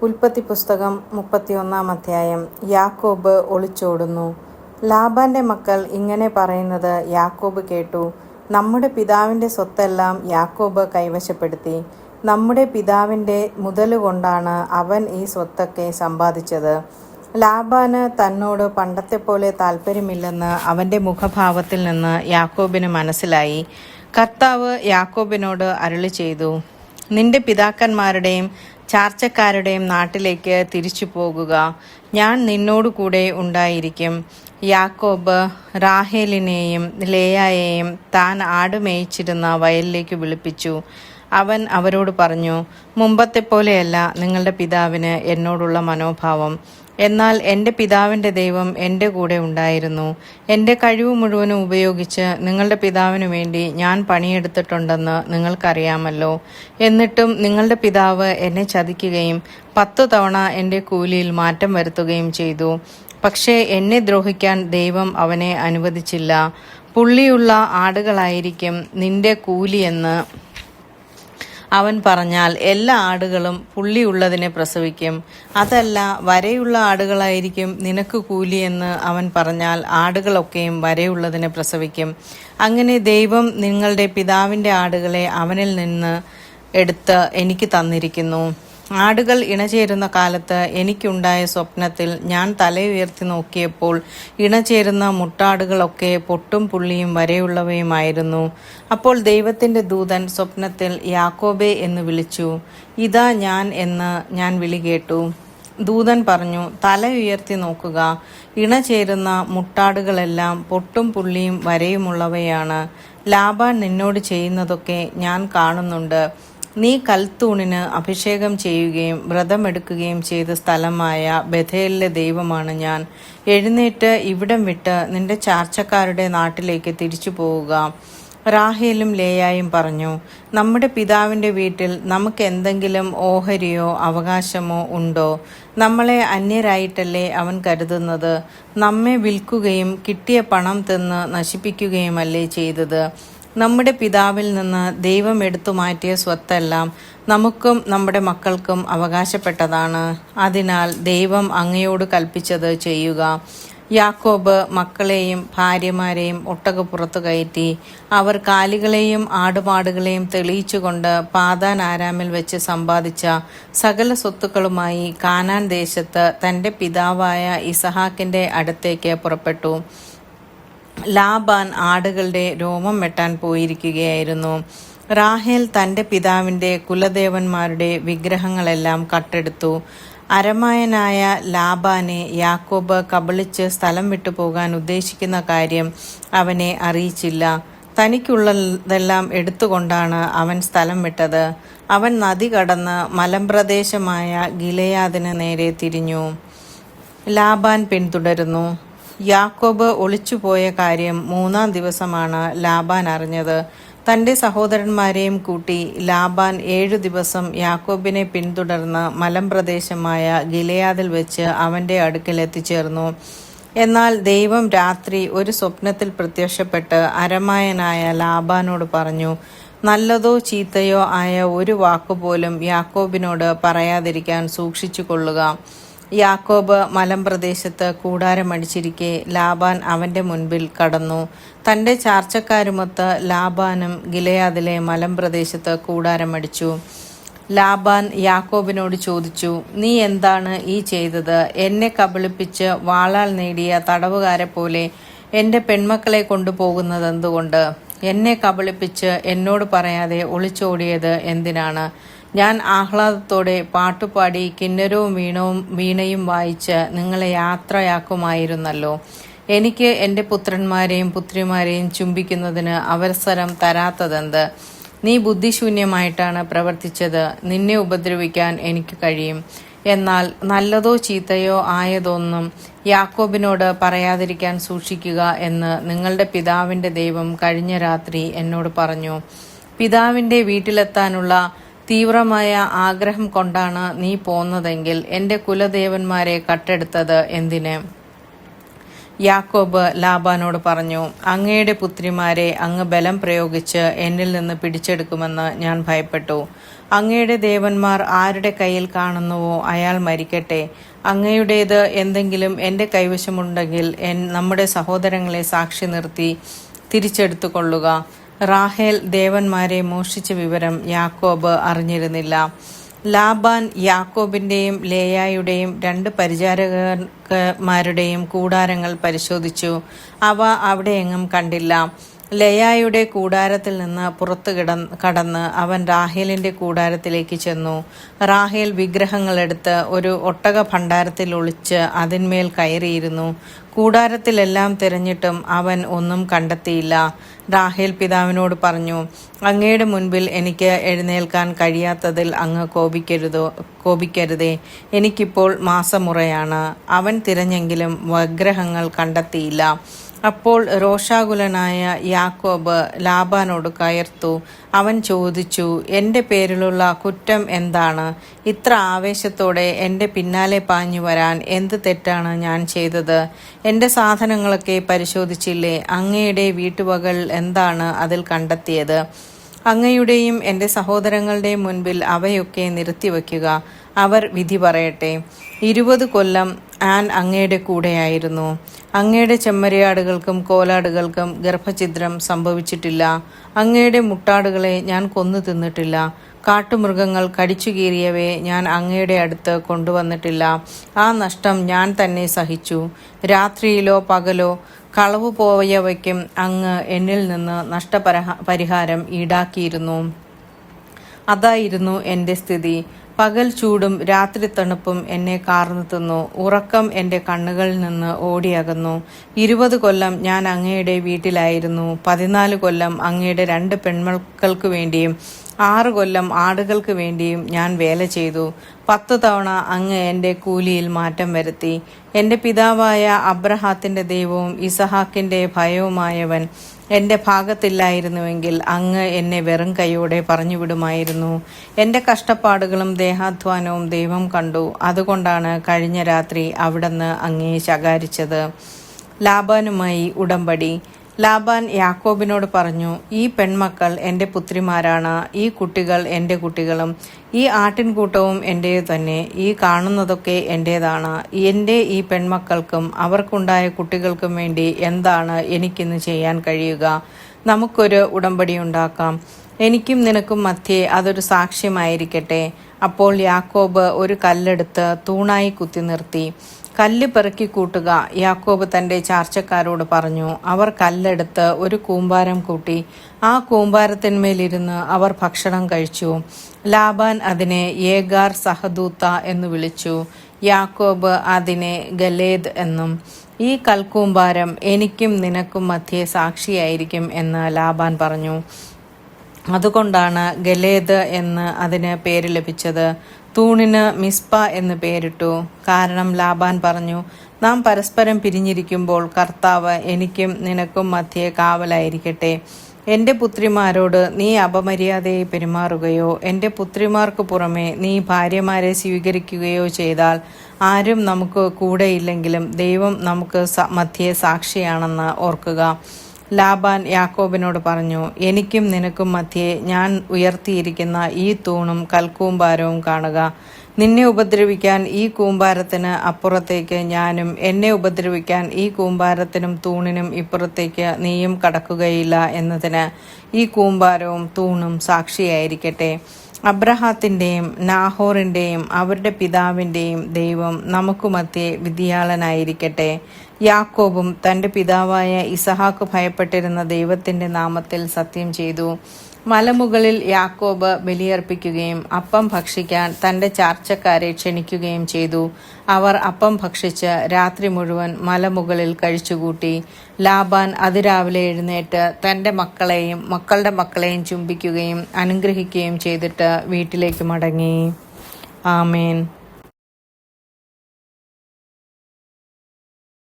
ഉൽപ്പത്തി പുസ്തകം 31 അധ്യായം. യാക്കോബ് ഒളിച്ചോടുന്നു. ലാബാന്റെ മക്കൾ ഇങ്ങനെ പറയുന്നത് യാക്കോബ് കേട്ടു. നമ്മുടെ പിതാവിൻ്റെ സ്വത്തെല്ലാം യാക്കോബ് കൈവശപ്പെടുത്തി. നമ്മുടെ പിതാവിൻ്റെ മുതലുകൊണ്ടാണ് അവൻ ഈ സ്വത്തൊക്കെ സമ്പാദിച്ചത്. ലാബാന് തന്നോട് പണ്ടത്തെ പോലെ താല്പര്യമില്ലെന്ന് അവൻ്റെ മുഖഭാവത്തിൽ നിന്ന് യാക്കോബിന് മനസ്സിലായി. കർത്താവ് യാക്കോബിനോട് അരുളി ചെയ്തു, നിന്റെ പിതാക്കന്മാരുടെയും ചാർച്ചക്കാരുടെയും നാട്ടിലേക്ക് തിരിച്ചു പോകുക. ഞാൻ നിന്നോടു കൂടെ ഉണ്ടായിരിക്കും. യാക്കോബ് റാഹേലിനെയും ലേയായെയും താൻ ആട് മേയിച്ചിരുന്ന വയലിലേക്ക് വിളിപ്പിച്ചു. അവൻ അവരോട് പറഞ്ഞു, മുമ്പത്തെ പോലെയല്ല നിങ്ങളുടെ പിതാവിന് എന്നോടുള്ള മനോഭാവം. എന്നാൽ എൻ്റെ പിതാവിൻ്റെ ദൈവം എൻ്റെ കൂടെ ഉണ്ടായിരുന്നു. എൻ്റെ കഴിവ് മുഴുവനും ഉപയോഗിച്ച് നിങ്ങളുടെ പിതാവിനു വേണ്ടി ഞാൻ പണിയെടുത്തിട്ടുണ്ടെന്ന് നിങ്ങൾക്കറിയാമല്ലോ. എന്നിട്ടും നിങ്ങളുടെ പിതാവ് എന്നെ ചതിക്കുകയും 10 തവണ എൻ്റെ കൂലിയിൽ മാറ്റം വരുത്തുകയും ചെയ്തു. പക്ഷേ എന്നെ ദ്രോഹിക്കാൻ ദൈവം അവനെ അനുവദിച്ചില്ല. പുള്ളിയുള്ള ആടുകളായിരിക്കും നിന്റെ കൂലിയെന്ന് അവൻ പറഞ്ഞാൽ എല്ലാ ആടുകളും പുള്ളിയുള്ളതിനെ പ്രസവിക്കും. അതല്ല, വരയുള്ള ആടുകളായിരിക്കും നിനക്ക് കൂലിയെന്ന് അവൻ പറഞ്ഞാൽ ആടുകളൊക്കെയും വരയുള്ളതിനെ പ്രസവിക്കും. അങ്ങനെ ദൈവം നിങ്ങളുടെ പിതാവിൻ്റെ ആടുകളെ അവനിൽ നിന്ന് എടുത്ത് എനിക്ക് തന്നിരിക്കുന്നു. ആടുകൾ ഇണചേരുന്ന കാലത്ത് എനിക്കുണ്ടായ സ്വപ്നത്തിൽ ഞാൻ തലയുയർത്തി നോക്കിയപ്പോൾ ഇണചേരുന്ന മുട്ടാടുകളൊക്കെ പൊട്ടും പുള്ളിയും വരെയുള്ളവയുമായിരുന്നു. അപ്പോൾ ദൈവത്തിൻ്റെ ദൂതൻ സ്വപ്നത്തിൽ യാക്കോബേ എന്ന് വിളിച്ചു. ഇതാ ഞാൻ എന്ന് ഞാൻ വിളി കേട്ടു. ദൂതൻ പറഞ്ഞു, തല ഉയർത്തി നോക്കുക. ഇണചേരുന്ന മുട്ടാടുകളെല്ലാം പൊട്ടും പുള്ളിയും വരെയുമുള്ളവയാണ്. ലാബാൻ നിന്നോട് ചെയ്യുന്നതൊക്കെ ഞാൻ കാണുന്നുണ്ട്. നീ കൽത്തൂണിന് അഭിഷേകം ചെയ്യുകയും വ്രതമെടുക്കുകയും ചെയ്ത സ്ഥലമായ ബഥേലിലെ ദൈവമാണ് ഞാൻ. എഴുന്നേറ്റ് ഇവിടം വിട്ട് നിന്റെ ചാർച്ചക്കാരുടെ നാട്ടിലേക്ക് തിരിച്ചു പോവുക. റാഹേലും ലേയായും പറഞ്ഞു, നമ്മുടെ പിതാവിൻ്റെ വീട്ടിൽ നമുക്ക് എന്തെങ്കിലും ഓഹരിയോ അവകാശമോ ഉണ്ടോ? നമ്മളെ അന്യരായിട്ടല്ലേ അവൻ കരുതുന്നത്? നമ്മെ വിൽക്കുകയും കിട്ടിയ പണം തിന്ന് നശിപ്പിക്കുകയുമല്ലേ ചെയ്തത്? നമ്മുടെ പിതാവിൽ നിന്ന് ദൈവം എടുത്തു മാറ്റിയ സ്വത്തെല്ലാം നമുക്കും നമ്മുടെ മക്കൾക്കും അവകാശപ്പെട്ടതാണ്. അതിനാൽ ദൈവം അങ്ങയോട് കൽപ്പിച്ചത് ചെയ്യുക. യാക്കോബ് മക്കളെയും ഭാര്യമാരെയും ഒട്ടകപ്പുറത്ത് കയറ്റി. അവർ കാലികളെയും ആടുമാടുകളെയും തെളിയിച്ചുകൊണ്ട് പാദാൻ ആരാമിൽ വെച്ച് സമ്പാദിച്ച സകല സ്വത്തുക്കളുമായി കാനാൻ ദേശത്ത് തൻ്റെ പിതാവായ ഇസഹാക്കിൻ്റെ അടുത്തേക്ക് പുറപ്പെട്ടു. ലാബാൻ ആടുകളുടെ രോമം വെട്ടാൻ പോയിരിക്കുകയായിരുന്നു. റാഹേൽ തൻ്റെ പിതാവിൻ്റെ കുലദേവന്മാരുടെ വിഗ്രഹങ്ങളെല്ലാം കട്ടെടുത്തു. അരമായനായ ലാബാനെ യാക്കോബ് കബളിച്ച് സ്ഥലം വിട്ടുപോകാൻ ഉദ്ദേശിക്കുന്ന കാര്യം അവനെ അറിയിച്ചില്ല. തനിക്കുള്ളതെല്ലാം എടുത്തുകൊണ്ടാണ് അവൻ സ്ഥലം വിട്ടത്. അവൻ നദി കടന്ന് മലമ്പ്രദേശമായ ഗിലെയാദിന് നേരെ തിരിഞ്ഞു. ലാബാൻ പിന്തുടരുന്നു. യാക്കോബ് ഒളിച്ചുപോയ കാര്യം 3-ാം ദിവസമാണ് ലാബാൻ അറിഞ്ഞത്. തൻ്റെ സഹോദരന്മാരെയും കൂട്ടി ലാബാൻ 7 ദിവസം യാക്കോബിനെ പിന്തുടർന്ന് മലമ്പ്രദേശമായ ഗിലെയാദിൽ വെച്ച് അവൻ്റെ അടുക്കൽ എത്തിച്ചേർന്നു. എന്നാൽ ദൈവം രാത്രി ഒരു സ്വപ്നത്തിൽ പ്രത്യക്ഷപ്പെട്ട് അരമായനായ ലാബാനോട് പറഞ്ഞു, നല്ലതോ ചീത്തയോ ആയ ഒരു വാക്കുപോലും യാക്കോബിനോട് പറയാതിരിക്കാൻ സൂക്ഷിച്ചു കൊള്ളുക. യാക്കോബ് മലമ്പ്രദേശത്ത് കൂടാരമടിച്ചിരിക്കെ ലാബാൻ അവൻ്റെ മുൻപിൽ കടന്നു. തൻ്റെ ചാർച്ചക്കാരുമൊത്ത് ലാബാനും ഗിലെയാദിലെ മലമ്പ്രദേശത്ത് കൂടാരമടിച്ചു. ലാബാൻ യാക്കോബിനോട് ചോദിച്ചു, നീ എന്താണ് ഈ ചെയ്തത്? എന്നെ കബളിപ്പിച്ച് വാളാൽ നേടിയ തടവുകാരെ പോലെ എൻ്റെ പെൺമക്കളെ കൊണ്ടുപോകുന്നത് എന്തുകൊണ്ട്? എന്നെ കബളിപ്പിച്ച് എന്നോട് പറയാതെ ഒളിച്ചോടിയത് എന്തിനാണ്? ഞാൻ ആഹ്ലാദത്തോടെ പാട്ടുപാടി കിന്നരവും വീണയും വായിച്ച് നിങ്ങളെ യാത്രയാക്കുമായിരുന്നല്ലോ. എനിക്ക് എൻ്റെ പുത്രന്മാരെയും പുത്രിമാരെയും ചുംബിക്കുന്നതിന് അവസരം തരാത്തതെന്ത്? നീ ബുദ്ധിശൂന്യമായിട്ടാണ് പ്രവർത്തിച്ചത്. നിന്നെ ഉപദ്രവിക്കാൻ എനിക്ക് കഴിയും. എന്നാൽ നല്ലതോ ചീത്തയോ ആയതൊന്നും യാക്കോബിനോട് പറയാതിരിക്കാൻ സൂക്ഷിക്കുക എന്ന് നിങ്ങളുടെ പിതാവിൻ്റെ ദൈവം കഴിഞ്ഞ രാത്രി എന്നോട് പറഞ്ഞു. പിതാവിൻ്റെ വീട്ടിലെത്താനുള്ള തീവ്രമായ ആഗ്രഹം കൊണ്ടാണ് നീ പോന്നതെങ്കിൽ എൻ്റെ കുലദേവന്മാരെ കട്ടെടുത്തത് എന്തിന്? യാക്കോബ് ലാബാനോട് പറഞ്ഞു, അങ്ങയുടെ പുത്രിമാരെ അങ്ങ് ബലം പ്രയോഗിച്ച് എന്നിൽ നിന്ന് പിടിച്ചെടുക്കുമെന്ന് ഞാൻ ഭയപ്പെട്ടു. അങ്ങയുടെ ദേവന്മാർ ആരുടെ കയ്യിൽ കാണുന്നുവോ അയാൾ മരിക്കട്ടെ. അങ്ങയുടേത് എന്തെങ്കിലും എൻ്റെ കൈവശമുണ്ടെങ്കിൽ നമ്മുടെ സഹോദരങ്ങളെ സാക്ഷി നിർത്തി തിരിച്ചെടുത്തു കൊള്ളുക. റാഹേൽ ദേവന്മാരെ മോഷ്ടിച്ച വിവരം യാക്കോബ് അറിഞ്ഞിരുന്നില്ല. ലാബാൻ യാക്കോബിൻ്റെയും ലേയായുടെയും 2 പരിചാരകന്മാരുടെയും കൂടാരങ്ങൾ പരിശോധിച്ചു. അവ അവിടെയെങ്ങും കണ്ടില്ല. ലേയായുടെ കൂടാരത്തിൽ നിന്ന് പുറത്തു കടന്ന് അവൻ റാഹേലിൻ്റെ കൂടാരത്തിലേക്ക് ചെന്നു. റാഹേൽ വിഗ്രഹങ്ങളെടുത്ത് ഒരു ഒട്ടക ഭണ്ഡാരത്തിൽ ഒളിച്ച് അതിന്മേൽ കയറിയിരുന്നു. കൂടാരത്തിലെല്ലാം തിരഞ്ഞിട്ടും അവൻ ഒന്നും കണ്ടെത്തിയില്ല. റാഹേൽ പിതാവിനോട് പറഞ്ഞു, അങ്ങയുടെ മുൻപിൽ എനിക്ക് എഴുന്നേൽക്കാൻ കഴിയാത്തതിൽ അങ്ങ് കോപിക്കരുതേ. എനിക്കിപ്പോൾ മാസമുറയാണ്. അവൻ തിരഞ്ഞെങ്കിലും വിഗ്രഹങ്ങൾ കണ്ടെത്തിയില്ല. അപ്പോൾ രോഷാകുലനായ യാക്കോബ് ലാബാനോട് കയർത്തു. അവൻ ചോദിച്ചു, എൻ്റെ പേരിലുള്ള കുറ്റം എന്താണ്? ഇത്ര ആവേശത്തോടെ എൻ്റെ പിന്നാലെ പാഞ്ഞു വരാൻ എന്ത് തെറ്റാണ് ഞാൻ ചെയ്തത്? എൻ്റെ സാധനങ്ങളൊക്കെ പരിശോധിച്ചില്ലേ? അങ്ങയുടെ വീട്ടുവകൾ എന്താണ് അതിൽ കണ്ടെത്തിയത്? അങ്ങയുടെയും എൻ്റെ സഹോദരങ്ങളുടെയും മുൻപിൽ അവയൊക്കെ നിർത്തിവെക്കുക. അവർ വിധി പറയട്ടെ. 20 കൊല്ലം ഞാൻ അങ്ങയുടെ കൂടെയായിരുന്നു. അങ്ങയുടെ ചെമ്മരിയാടുകൾക്കും കോലാടുകൾക്കും ഗർഭഛിദ്രം സംഭവിച്ചിട്ടില്ല. അങ്ങയുടെ മുട്ടാടുകളെ ഞാൻ കൊന്നു തിന്നിട്ടില്ല. കാട്ടുമൃഗങ്ങൾ കടിച്ചുകീറിയവയെ ഞാൻ അങ്ങയുടെ അടുത്ത് കൊണ്ടുവന്നിട്ടില്ല. ആ നഷ്ടം ഞാൻ തന്നെ സഹിച്ചു. രാത്രിയിലോ പകലോ കളവു പോയവയ്ക്കും അങ്ങ് എന്നിൽ നിന്ന് നഷ്ടപരിഹാരം ഈടാക്കിയിരുന്നു. അതായിരുന്നു എൻ്റെ സ്ഥിതി. പകൽ ചൂടും രാത്രി തണുപ്പും എന്നെ കാർന്നു തിന്നു. ഉറക്കം എൻ്റെ കണ്ണുകളിൽ നിന്ന് ഓടിയകന്നു. 20 കൊല്ലം ഞാൻ അങ്ങയുടെ വീട്ടിലായിരുന്നു. 14 കൊല്ലം അങ്ങയുടെ 2 പെൺമക്കൾക്ക് വേണ്ടിയും 6 കൊല്ലം ആടുകൾക്ക് വേണ്ടിയും ഞാൻ വേല ചെയ്തു. 10 തവണ അങ്ങ് എൻ്റെ കൂലിയിൽ മാറ്റം വരുത്തി. എൻ്റെ പിതാവായ അബ്രഹാത്തിൻ്റെ ദൈവവും ഇസഹാക്കിൻ്റെ ഭയവുമായവൻ എൻ്റെ ഭാഗത്തില്ലായിരുന്നുവെങ്കിൽ അങ്ങ് എന്നെ വെറും കൈയോടെ പറഞ്ഞുവിടുമായിരുന്നു. എൻ്റെ കഷ്ടപ്പാടുകളും ദേഹാധ്വാനവും ദൈവം കണ്ടു. അതുകൊണ്ടാണ് കഴിഞ്ഞ രാത്രി അവിടുന്ന് അങ്ങയെ ശകാരിച്ചത്. ലാബാനുമായി ഉടമ്പടി. ലാബാൻ യാക്കോബിനോട് പറഞ്ഞു, ഈ പെൺമക്കൾ എൻ്റെ പുത്രിമാരാണ്. ഈ കുട്ടികൾ എൻ്റെ കുട്ടികളും ഈ ആട്ടിൻകൂട്ടവും എൻ്റേതു തന്നെ. ഈ കാണുന്നതൊക്കെ എൻ്റേതാണ്. എൻ്റെ ഈ പെൺമക്കൾക്കും അവർക്കുണ്ടായ കുട്ടികൾക്കും വേണ്ടി എന്താണ് എനിക്കിന്ന് ചെയ്യാൻ കഴിയുക? നമുക്കൊരു ഉടമ്പടി ഉണ്ടാക്കാം. എനിക്കും നിനക്കും മധ്യേ അതൊരു സാക്ഷ്യമായിരിക്കട്ടെ. അപ്പോൾ യാക്കോബ് ഒരു കല്ലെടുത്ത് തൂണായി കുത്തി നിർത്തി. കല്ല് പെറുക്കി കൂട്ടുക, യാക്കോബ് തൻ്റെ ചാർച്ചക്കാരോട് പറഞ്ഞു. അവർ കല്ലെടുത്ത് ഒരു കൂമ്പാരം കൂട്ടി. ആ കൂമ്പാരത്തിന്മേലിരുന്ന് അവർ ഭക്ഷണം കഴിച്ചു. ലാബാൻ അതിനെ യേഗാർ സഹദൂത്ത എന്ന് വിളിച്ചു. യാക്കോബ് അതിനെ ഗലേദ് എന്നും. ഈ കൽക്കൂമ്പാരം എനിക്കും നിനക്കും മധ്യേ സാക്ഷിയായിരിക്കും എന്ന് ലാബാൻ പറഞ്ഞു. അതുകൊണ്ടാണ് ഗലേദ് എന്ന് അതിന് പേര് ലഭിച്ചത്. തൂണിന് മിസ്പ എന്ന് പേരിട്ടു. കാരണം ലാബാൻ പറഞ്ഞു, നാം പരസ്പരം പിരിഞ്ഞിരിക്കുമ്പോൾ കർത്താവ് എനിക്കും നിനക്കും മധ്യേ കാവലായിരിക്കട്ടെ. എൻ്റെ പുത്രിമാരോട് നീ അപമര്യാദയായി പെരുമാറുകയോ എൻ്റെ പുത്രിമാർക്ക് പുറമെ നീ ഭാര്യമാരെ സ്വീകരിക്കുകയോ ചെയ്താൽ ആരും നമുക്ക് കൂടെയില്ലെങ്കിലും ദൈവം നമുക്ക് മധ്യേ സാക്ഷിയാണെന്ന് ഓർക്കുക. ലാബാൻ യാക്കോബിനോട് പറഞ്ഞു, എനിക്കും നിനക്കും മധ്യേ ഞാൻ ഉയർത്തിയിരിക്കുന്ന ഈ തൂണും കൽക്കൂമ്പാരവും കാണുക. നിന്നെ ഉപദ്രവിക്കാൻ ഈ കൂമ്പാരത്തിന് അപ്പുറത്തേക്ക് ഞാനും എന്നെ ഉപദ്രവിക്കാൻ ഈ കൂമ്പാരത്തിനും തൂണിനും ഇപ്പുറത്തേക്ക് നീയും കടക്കുകയില്ല എന്നതിന് ഈ കൂമ്പാരവും തൂണും സാക്ഷിയായിരിക്കട്ടെ. അബ്രഹാത്തിൻ്റെയും നാഹോറിൻ്റെയും അവരുടെ പിതാവിൻ്റെയും ദൈവം നമുക്ക് മധ്യേ വിധിയാളനായിരിക്കട്ടെ. യാക്കോബും തൻ്റെ പിതാവായ ഇസഹാക്ക് ഭയപ്പെട്ടിരുന്ന ദൈവത്തിൻ്റെ നാമത്തിൽ സത്യം ചെയ്തു. മലമുകളിൽ യാക്കോബ് ബലിയർപ്പിക്കുകയും അപ്പം ഭക്ഷിക്കാൻ തൻ്റെ ചാർച്ചക്കാരെ ക്ഷണിക്കുകയും ചെയ്തു. അവർ അപ്പം ഭക്ഷിച്ച് രാത്രി മുഴുവൻ മലമുകളിൽ കഴിച്ചുകൂട്ടി. ലാബാൻ അതിരാവിലെ എഴുന്നേറ്റ് തൻ്റെ മക്കളെയും മക്കളുടെ മക്കളെയും ചുംബിക്കുകയും അനുഗ്രഹിക്കുകയും ചെയ്തിട്ട് വീട്ടിലേക്ക് മടങ്ങി. ആമേൻ.